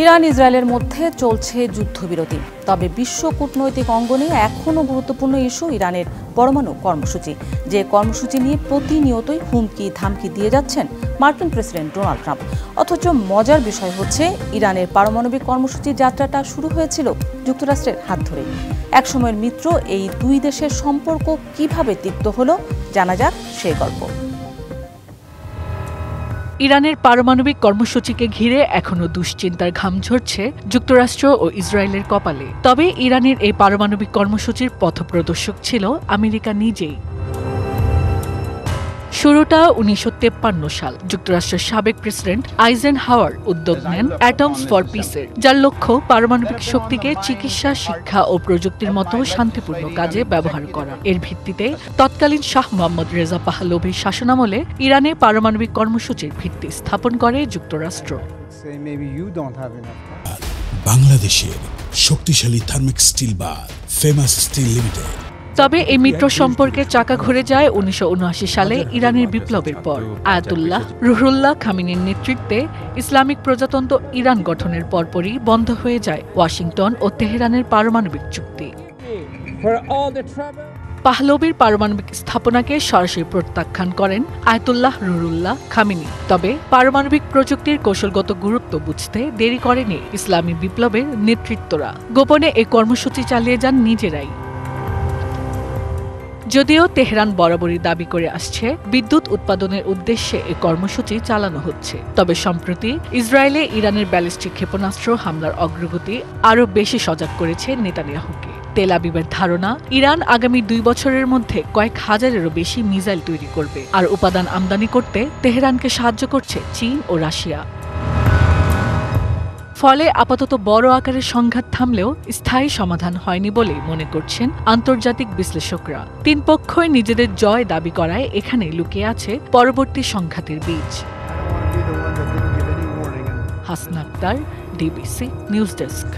Iran ইসরায়েলের মধ্যে চলছে যুদ্ধবিরতি, তবে বিশ্ব কূটনৈতিক অঙ্গনে এখনও গুরুত্বপূর্ণ ইস্যু ইরানের পরমাণু কর্মসূচি, যে কর্মসূচি নিয়ে প্রতিনিয়তই হুমকি ধামকি দিয়ে যাচ্ছেন মার্কিন প্রেসিডেন্ট ডোনাল্ড ট্রাম্প। অথচ মজার বিষয় হচ্ছে, ইরানের পারমাণবিক কর্মসূচির যাত্রাটা শুরু হয়েছিল যুক্তরাষ্ট্রের হাত ধরে। একসময়ের মিত্র এই দুই দেশের সম্পর্ক কিভাবে তিক্ত হলো, জানা যাক সেই গল্প। ইরানের পারমাণবিক কর্মসূচিকে ঘিরে এখনও দুশ্চিন্তার ঘাম ঝরছে যুক্তরাষ্ট্র ও ইসরায়েলের কপালে। তবে ইরানের এই পারমাণবিক কর্মসূচির পথপ্রদর্শক ছিল আমেরিকা নিজেই। শুরুটা 1953 সাল। যুক্তরাষ্ট্রের সাবেক প্রেসিডেন্ট আইজেনহাওয়ার উদ্যোগ নেন অ্যাটমস ফর পিসের, যার লক্ষ্য পারমাণবিক শক্তিকে চিকিৎসা, শিক্ষা ও প্রযুক্তির মতো শান্তিপূর্ণ কাজে ব্যবহার করা। এর ভিত্তিতে তৎকালীন শাহ মোহাম্মদ রেজা পাহলভির শাসনামলে ইরানে পারমাণবিক কর্মসূচির ভিত্তি স্থাপন করে যুক্তরাষ্ট্র। বাংলাদেশের শক্তিশালী থার্মিক স্টিল বার ফেমাস স্টিল লিমিটেড। তবে এই মিত্র সম্পর্কের চাকা ঘুরে যায় 1979 সালে ইরানের বিপ্লবের পর। আয়াতুল্লাহ রুহুল্লাহ খামিনির নেতৃত্বে ইসলামিক প্রজাতন্ত্র ইরান গঠনের পরপরই বন্ধ হয়ে যায় ওয়াশিংটন ও তেহরানের পারমাণবিক চুক্তি। পাহলভির পারমাণবিক স্থাপনাকে সরাসরি প্রত্যাখ্যান করেন আয়াতুল্লাহ রুহুল্লাহ খামিনি। তবে পারমাণবিক প্রযুক্তির কৌশলগত গুরুত্ব বুঝতে দেরি করেনি ইসলামী বিপ্লবের নেতৃত্বরা। গোপনে এই কর্মসূচি চালিয়ে যান নিজেরাই। যদিও তেহরান বরাবরই দাবি করে আসছে বিদ্যুৎ উৎপাদনের উদ্দেশ্যে এই কর্মসূচি চালানো হচ্ছে, তবে সম্প্রতি ইসরায়েলে ইরানের ব্যালিস্টিক ক্ষেপণাস্ত্র হামলার অগ্রগতি আরও বেশি সজাগ করেছে নেতানিয়াহুকে। তেল আবিবের ধারণা, ইরান আগামী 2 বছরের মধ্যে কয়েক হাজারেরও বেশি মিসাইল তৈরি করবে, আর উপাদান আমদানি করতে তেহরানকে সাহায্য করছে চীন ও রাশিয়া। ফলে আপাতত বড় আকারের সংঘাত থামলেও স্থায়ী সমাধান হয়নি বলে মনে করছেন আন্তর্জাতিক বিশ্লেষকরা। 3 পক্ষই নিজেদের জয় দাবি করায় এখানে লুকিয়ে আছে পরবর্তী সংঘাতের বীজ। Hasna Akter, DBC news desk.